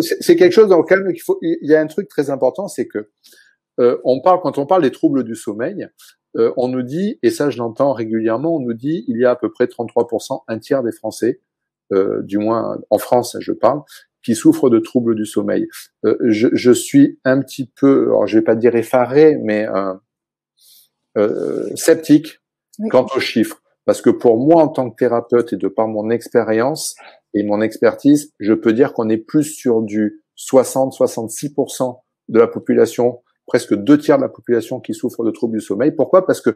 C'est quelque chose dans lequel il y a un truc très important, c'est que quand on parle des troubles du sommeil, on nous dit, et ça je l'entends régulièrement, on nous dit il y a à peu près 33%, un tiers des Français, du moins en France je parle, qui souffrent de troubles du sommeil. Je suis un petit peu, alors je vais pas dire effaré, mais sceptique quant aux chiffres. Parce que pour moi, en tant que thérapeute et de par mon expérience et mon expertise, je peux dire qu'on est plus sur du 60-66% de la population, presque 2 tiers de la population qui souffre de troubles du sommeil. Pourquoi? Parce que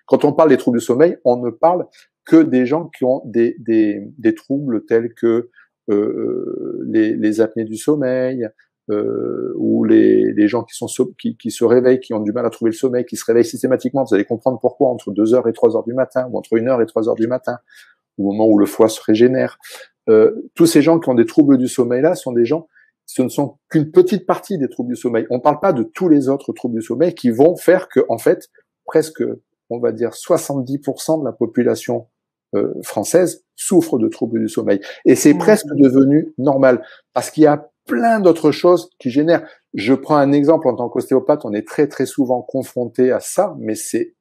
quand on parle des troubles du sommeil, on ne parle que des gens qui ont des troubles tels que les apnées du sommeil, ou les gens qui se réveillent, qui ont du mal à trouver le sommeil, qui se réveillent systématiquement. Vous allez comprendre pourquoi entre 2 heures et 3 heures du matin, ou entre 1 heure et 3 heures du matin, au moment où le foie se régénère. Tous ces gens qui ont des troubles du sommeil-là sont des gens, ce ne sont qu'une petite partie des troubles du sommeil. On ne parle pas de tous les autres troubles du sommeil qui vont faire que, en fait, presque, on va dire, 70% de la population française souffre de troubles du sommeil. Et c'est presque devenu normal, parce qu'il y a plein d'autres choses qui génèrent. Je prends un exemple en tant qu'ostéopathe, on est très très souvent confronté à ça, mais c'est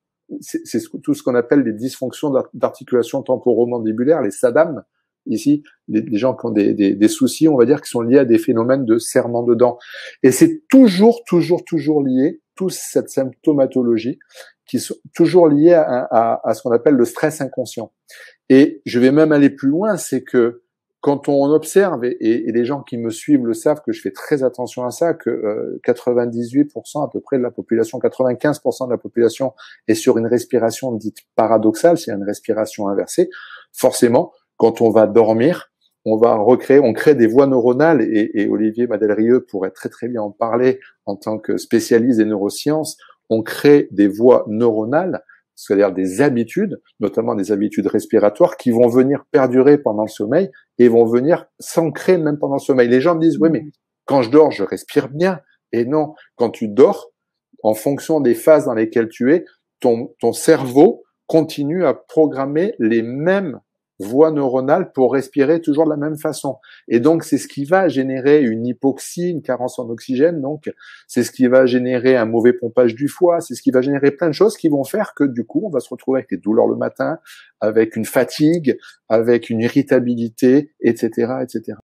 tout ce qu'on appelle les dysfonctions d'articulation temporomandibulaire, les SADAM. Ici, les gens qui ont des soucis, on va dire, qui sont liés à des phénomènes de serrement de dents. Et c'est toujours lié, toute cette symptomatologie, qui sont toujours liés à ce qu'on appelle le stress inconscient. Et je vais même aller plus loin, c'est que quand on observe, et les gens qui me suivent le savent que je fais très attention à ça, que 98% à peu près de la population, 95% de la population est sur une respiration dite paradoxale, c'est une respiration inversée. Forcément, quand on va dormir, on crée des voies neuronales, et Olivier Madelrieux pourrait très très bien en parler en tant que spécialiste des neurosciences. On crée des voies neuronales, c'est-à-dire des habitudes, notamment des habitudes respiratoires, qui vont venir perdurer pendant le sommeil et vont venir s'ancrer même pendant le sommeil. Les gens me disent, oui, mais quand je dors, je respire bien. Et non, quand tu dors, en fonction des phases dans lesquelles tu es, ton cerveau continue à programmer les mêmes voies neuronales pour respirer toujours de la même façon. Et donc, c'est ce qui va générer une hypoxie, une carence en oxygène. Donc, c'est ce qui va générer un mauvais pompage du foie. C'est ce qui va générer plein de choses qui vont faire que, du coup, on va se retrouver avec des douleurs le matin, avec une fatigue, avec une irritabilité, etc., etc.